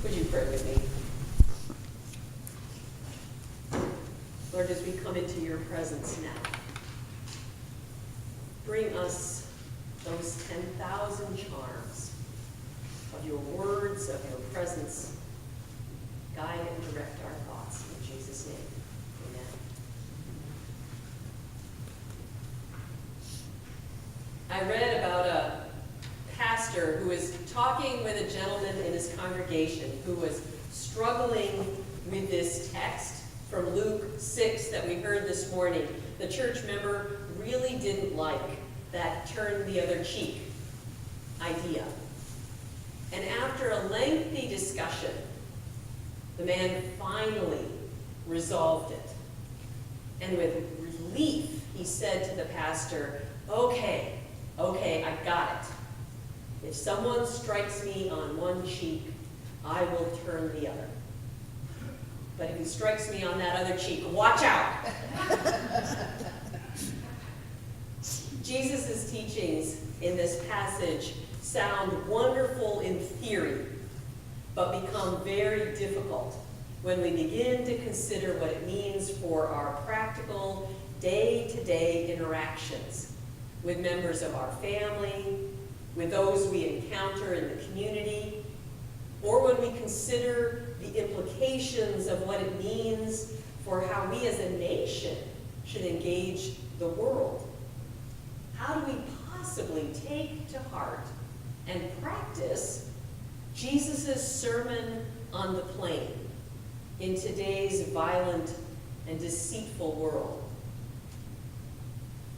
Would you pray with me? Lord, as we come into your presence now, bring us those 10,000 charms of your words, of your presence. Guide and direct our thoughts. In Jesus' name, amen. I read about a pastor who was talking with a gentleman in his congregation who was struggling with this text from Luke 6 that we heard this morning. The church member really didn't like that turn the other cheek idea. And after a lengthy discussion, the man finally resolved it. And with relief, he said to the pastor, okay, I got it. If someone strikes me on one cheek, I will turn the other. But if he strikes me on that other cheek, watch out! Jesus' teachings in this passage sound wonderful in theory, but become very difficult when we begin to consider what it means for our practical, day-to-day interactions with members of our family, with those we encounter in the community, or when we consider the implications of what it means for how we as a nation should engage the world. How do we possibly take to heart and practice Jesus' Sermon on the Plain in today's violent and deceitful world?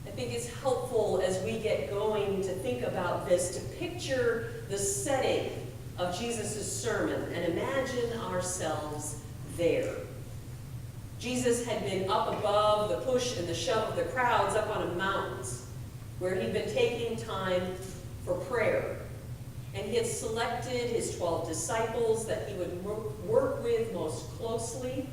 I think it's helpful as we get going to think about this, to picture the setting of Jesus' sermon and imagine ourselves there. Jesus had been up above the push and the shove of the crowds up on a mountain where he'd been taking time for prayer. And he had selected his 12 disciples that he would work with most closely.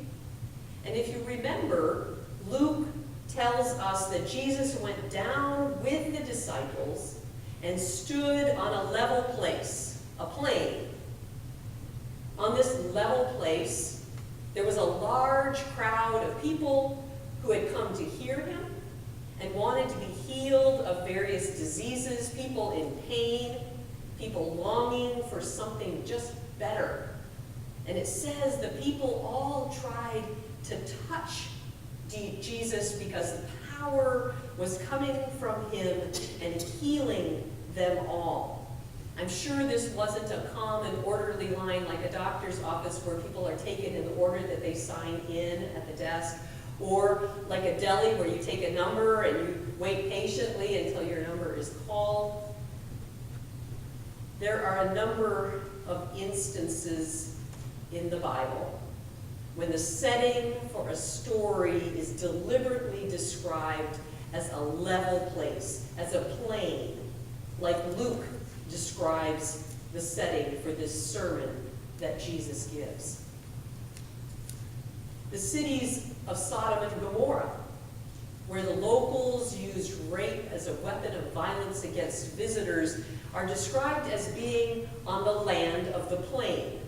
And if you remember, Luke tells us that Jesus went down with the disciples and stood on a level place, a plain. On this level place, there was a large crowd of people who had come to hear him and wanted to be healed of various diseases, people in pain, people longing for something just better. And it says the people all tried to touch Jesus because the power was coming from him and healing them all. I'm sure this wasn't a calm and orderly line like a doctor's office where people are taken in the order that they sign in at the desk, or like a deli where you take a number and you wait patiently until your number is called. There are a number of instances in the Bible when the setting for a story is deliberately described as a level place, as a plain, like Luke describes the setting for this sermon that Jesus gives. The cities of Sodom and Gomorrah, where the locals used rape as a weapon of violence against visitors, are described as being on the land of the plain.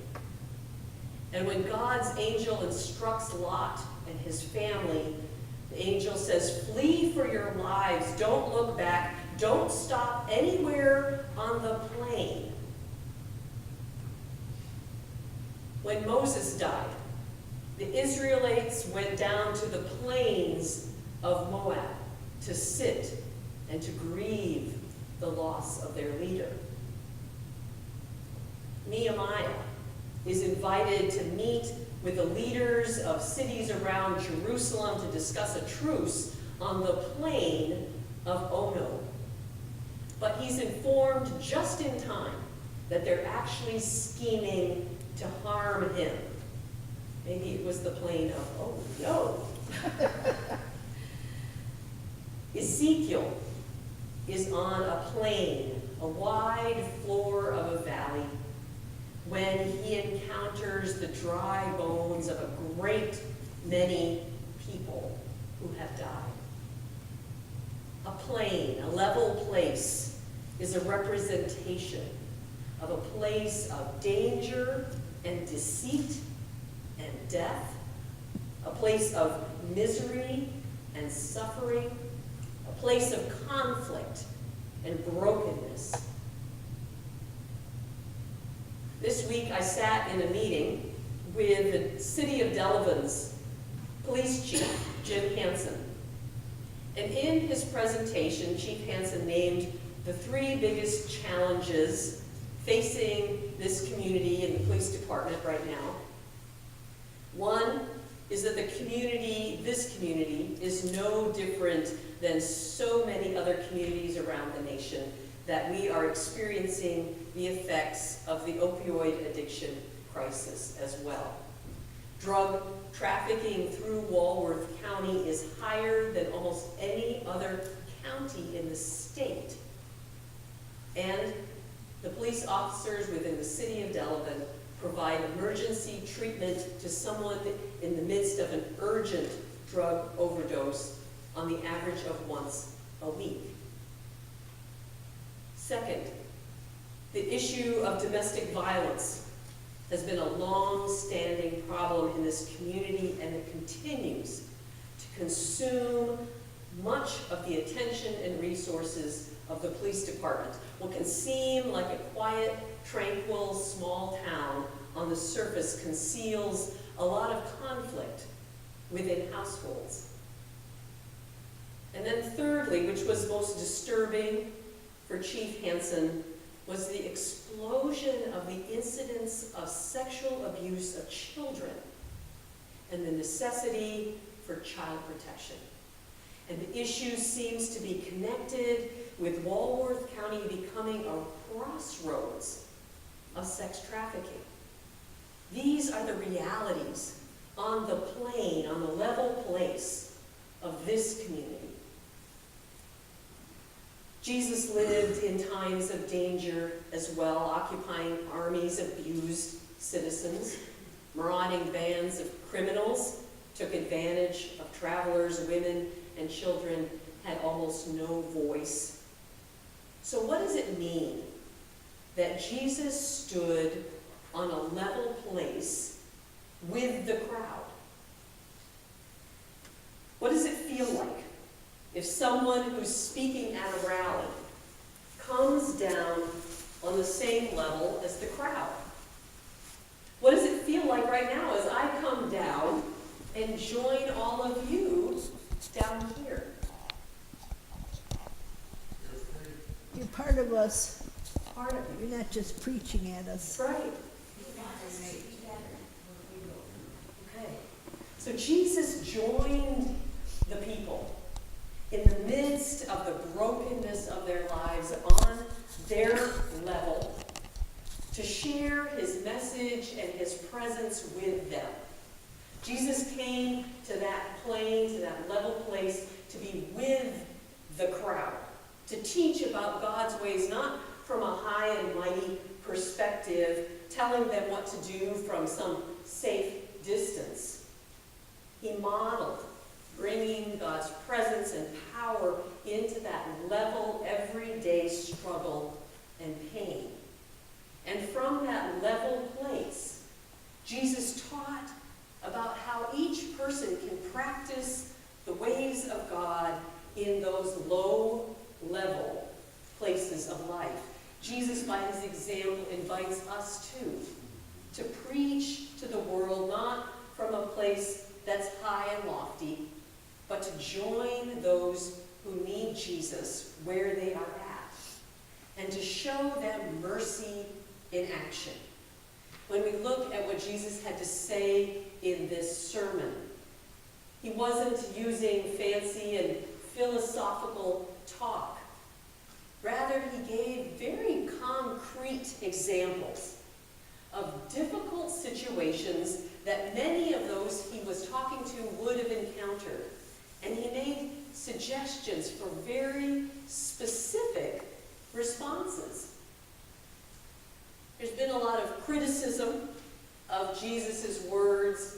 And when God's angel instructs Lot and his family, the angel says, "Flee for your lives, don't look back, don't stop anywhere on the plain." When Moses died, the Israelites went down to the plains of Moab to sit and to grieve the loss of their leader. Nehemiah is invited to meet with the leaders of cities around Jerusalem to discuss a truce on the plain of Ono. But he's informed just in time that they're actually scheming to harm him. Maybe it was the plain of, oh no. Ezekiel is on a plain, a wide floor of a valley, when he encounters the dry bones of a great many people who have died. A plain, a level place, is a representation of a place of danger and deceit and death, a place of misery and suffering, a place of conflict and brokenness. This week I sat in a meeting with the City of Delavan's Police Chief, Jim Hansen. And in his presentation, Chief Hansen named the 3 biggest challenges facing this community and the police department right now. One is that this community is no different than so many other communities around the nation, that we are experiencing the effects of the opioid addiction crisis as well. Drug trafficking through Walworth County is higher than almost any other county in the state. And the police officers within the city of Delavan provide emergency treatment to someone in the midst of an urgent drug overdose on the average of once a week. Second, the issue of domestic violence has been a long-standing problem in this community, and it continues to consume much of the attention and resources of the police department. What can seem like a quiet, tranquil, small town on the surface conceals a lot of conflict within households. And then thirdly, which was most disturbing for Chief Hansen, was the explosion of the incidence of sexual abuse of children and the necessity for child protection. And the issue seems to be connected with Walworth County becoming a crossroads of sex trafficking. These are the realities on the plane, on the level place of this community. Jesus lived in times of danger as well, occupying armies of abused citizens. Marauding bands of criminals took advantage of travelers, women, and children had almost no voice. So what does it mean that Jesus stood on a level place with the crowd? What does it feel like if someone who's speaking at a rally comes down on the same level as the crowd? What does it feel like right now as I come down and join all of you down here? You're part of us. Part of you. You're not just preaching at us. Right. Okay. So Jesus joined the people in the midst of the brokenness of their lives on their level to share his message and his presence with them. Jesus came to that plane, to that level place, to be with the crowd, to teach about God's ways, not from a high and mighty perspective, telling them what to do from some safe distance. He modeled bringing God's presence and power into that level, everyday struggle and pain. And from that level place, Jesus taught about how each person can practice the ways of God in those low-level places of life. Jesus, by his example, invites us too to preach to the world, not from a place that's high and lofty, but to join those who need Jesus where they are at, and to show them mercy in action. When we look at what Jesus had to say in this sermon, he wasn't using fancy and philosophical talk. Rather, he gave very concrete examples of difficult situations that many of those he was talking to would have encountered. And he made suggestions for very specific responses. There's been a lot of criticism of Jesus' words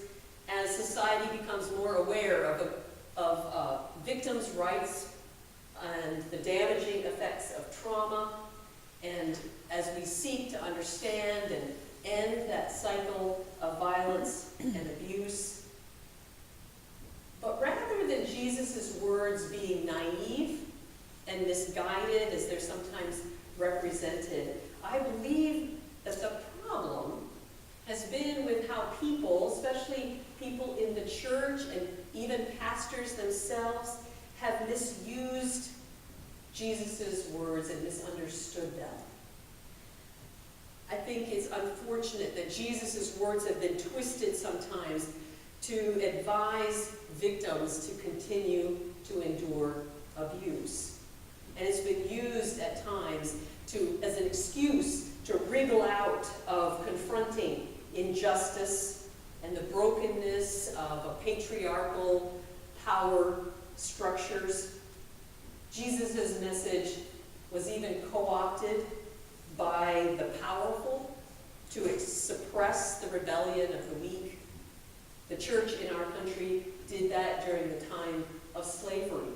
as society becomes more aware of victims' rights and the damaging effects of trauma, and as we seek to understand and end that that cycle of violence and abuse. But rather than Jesus' words being naive and misguided, as they're sometimes represented, I believe that the problem has been with how people, especially people in the church and even pastors themselves, have misused Jesus' words and misunderstood them. I think it's unfortunate that Jesus' words have been twisted sometimes to advise victims to continue to endure abuse. And it's been used at times as an excuse to wriggle out of confronting injustice and the brokenness of patriarchal power structures. Jesus' message was even co-opted by the powerful to suppress the rebellion of the weak. The church in our country did that during the time of slavery,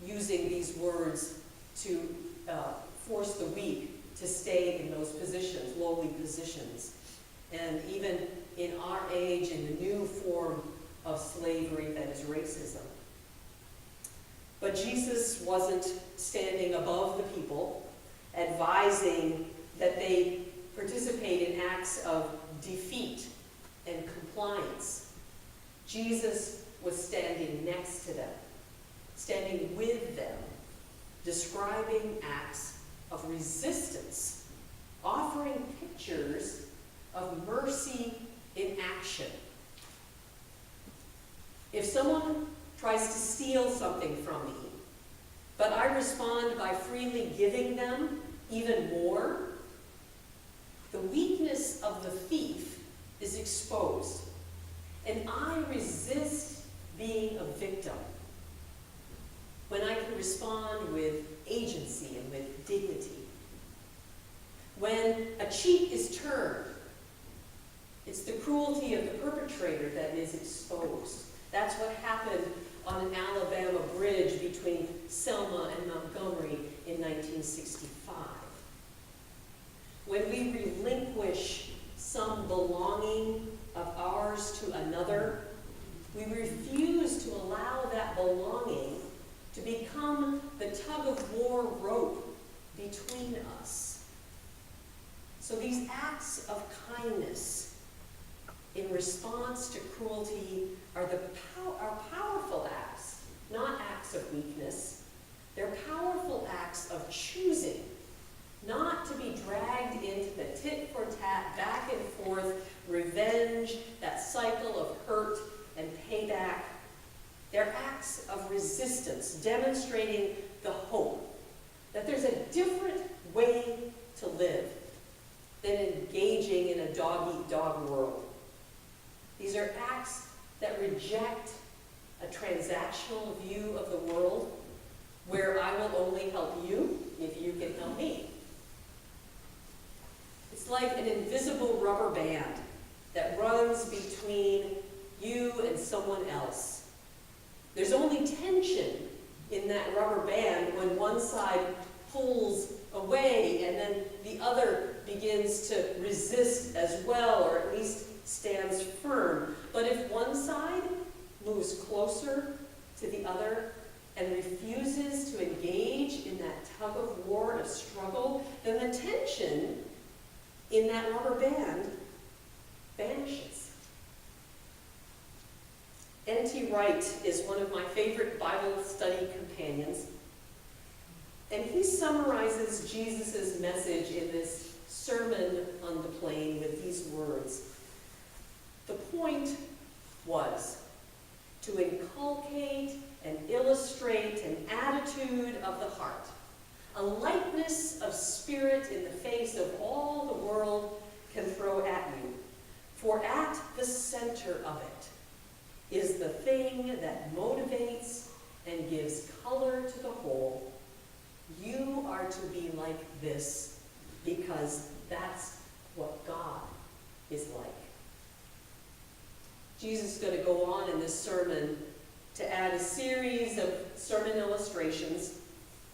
using these words to force the weak to stay in those positions, lowly positions. And even in our age, in the new form of slavery that is racism. But Jesus wasn't standing above the people, advising that they participate in acts of defeat and compliance. Jesus was standing next to them, standing with them, describing acts of resistance, offering pictures of mercy in action. If someone tries to steal something from me, but I respond by freely giving them even more, the weakness of the thief is exposed, and I resist being a victim when I can respond with agency and with dignity. When a cheek is turned, it's the cruelty of the perpetrator that is exposed. That's what happened on an Alabama bridge between Selma and Montgomery in 1965. When we relinquish some belonging of ours to another, we refuse to allow that belonging to become the tug-of-war rope between us. So these acts of kindness in response to cruelty are powerful acts, not acts of weakness. They're powerful acts of choosing not to be dragged into the tit-for-tat, back and forth, revenge, that cycle of hurt and payback. They're acts of resistance, demonstrating the hope that there's a different way to live than engaging in a dog-eat-dog world. These are acts that reject a transactional view of the world where I will only help you if you can help me. It's like an invisible rubber band that runs between you and someone else. There's only tension in that rubber band when one side pulls away and then the other begins to resist as well, or at least stands firm. But if one side moves closer to the other and refuses to engage in that tug of war and struggle, then the tension in that rubber band vanishes. N.T. Wright is one of my favorite Bible study companions, and he summarizes Jesus' message in this Sermon on the Plain with these words. The point was to inculcate and illustrate an attitude of the heart, a lightness of spirit in the face of all the world can throw at you. For at the center of it is the thing that motivates and gives color to the whole. You are to be like this because that's what God is like. Jesus is going to go on in this sermon to add a series of sermon illustrations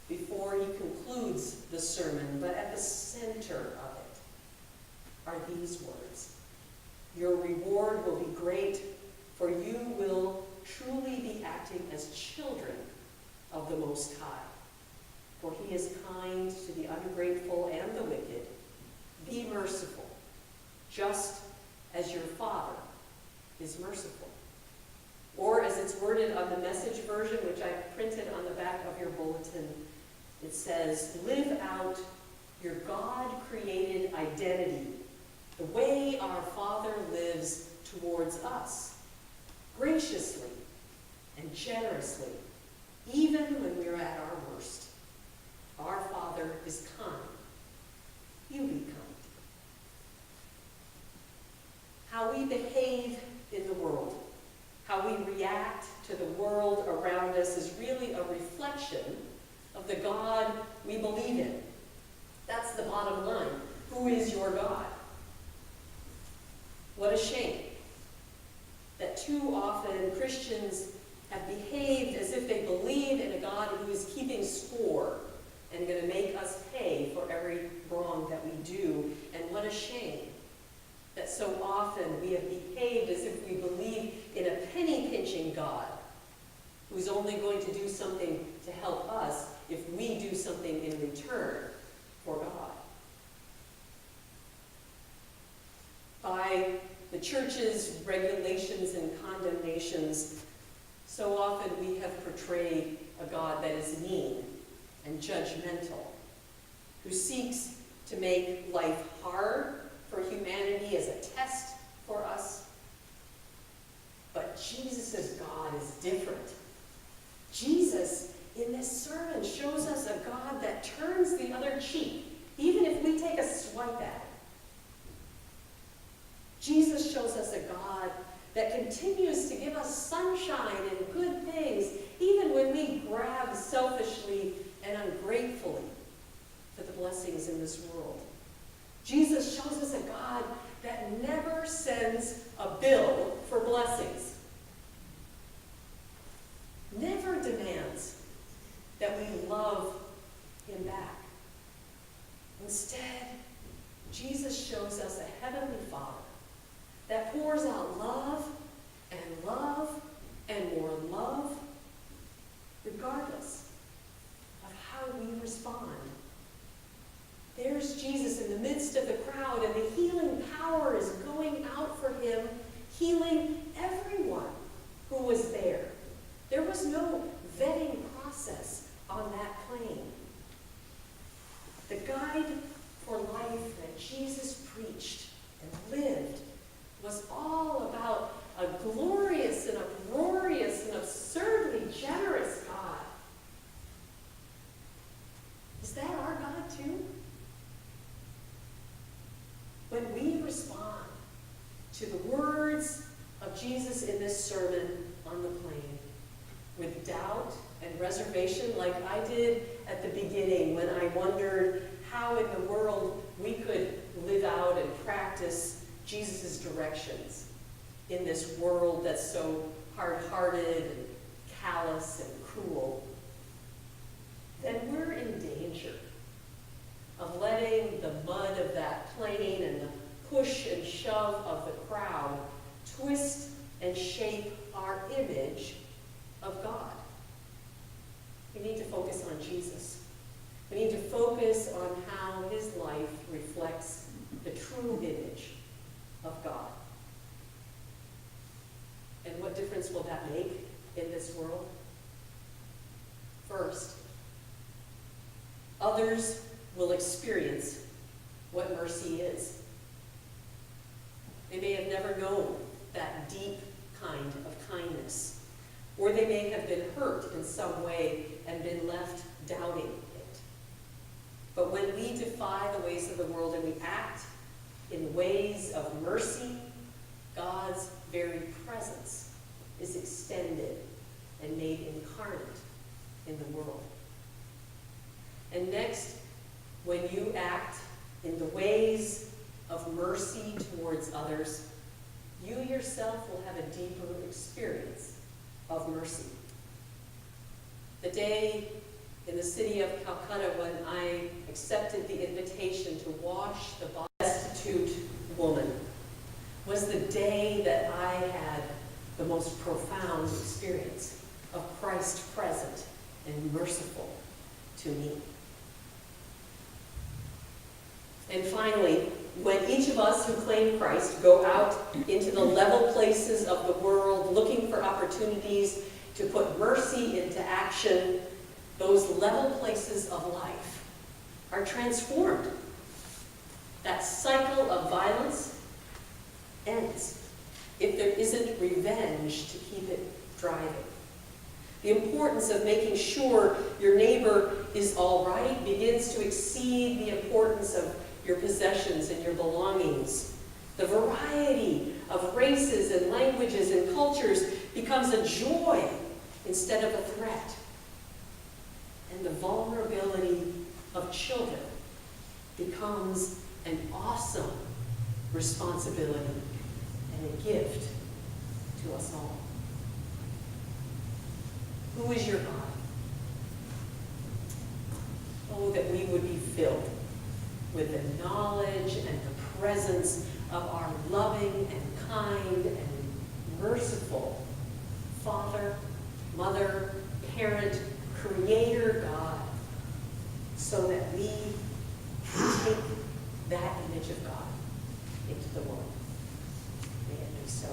before he concludes the sermon, but at the center of it these words: your reward will be great, for you will truly be acting as children of the Most High. For he is kind to the ungrateful and the wicked. Be merciful, just as your Father is merciful. Or as it's worded on the Message version, which I printed on the back of your bulletin, it says, live out your God-created identity, the way our Father lives towards us, graciously and generously, even when we're at our worst. Our Father is kind. You be kind. How we behave in the world, how we react to the world around us is really a reflection of the God we believe in. That's the bottom line. Who is your God? What a shame that too often Christians have behaved as if they believe in a God who is keeping score and going to make us pay for every wrong that we do. And what a shame that so often we have behaved as if we believe in a penny-pinching God who's only going to do something to help us if we do something in return for God. By the church's regulations and condemnations, so often we have portrayed a God that is mean and judgmental, who seeks to make life hard for humanity as a test for us. But Jesus' God is different. Jesus, in this sermon, shows us a God that turns the other cheek, even if we take a swipe at it. Jesus shows us a God that continues to give us sunshine and good things, even when we grab selfishly and ungratefully for the blessings in this world. Jesus shows us a God that never sends a bill for blessings, never demands that we love him back. Instead, Jesus shows us a heavenly Father that pours out love and more love, regardless of how we respond. There's Jesus in the midst of the crowd, and the healing power is going out for him, healing everyone who was there. There was no vetting process on that plane. The guide for life that Jesus preached and lived was all about a glorious and uproarious and absurdly generous God. Is that our God too? When we respond to the words of Jesus in this sermon on the plane with doubt and reservation, like I did at the beginning when I wondered how in the world we could live out and practice Jesus' directions in this world that's so hard-hearted and callous and cruel, then we're in danger of letting the mud of that plane and the push and shove of the crowd twist and shape our image of God. We need to focus on Jesus. We need to focus on how his life reflects the true image of God. And what difference will that make in this world? First, others will experience what mercy is. They may have never known that deep kind of kindness, or they may have been hurt in some way and been left doubting it. But when we defy the ways of the world and we act in ways of mercy, God's very presence is extended and made incarnate in the world. And next, when you act in the ways of mercy towards others, you yourself will have a deeper experience of mercy. The day in the city of Calcutta when I accepted the invitation to wash the destitute woman was the day that I had the most profound experience of Christ present and merciful to me. And finally, when each of us who claim Christ go out into the level places of the world looking for opportunities to put mercy into action, those level places of life are transformed. That cycle of violence ends if there isn't revenge to keep it driving. The importance of making sure your neighbor is all right begins to exceed the importance of your possessions and your belongings. The variety of races and languages and cultures becomes a joy instead of a threat. And the vulnerability of children becomes an awesome responsibility and a gift to us all. Who is your God? Oh, that we would be filled with the knowledge and the presence of our loving and kind and merciful Father, Mother, Parent, Creator God, so that we take that image of God into the world. May it be so.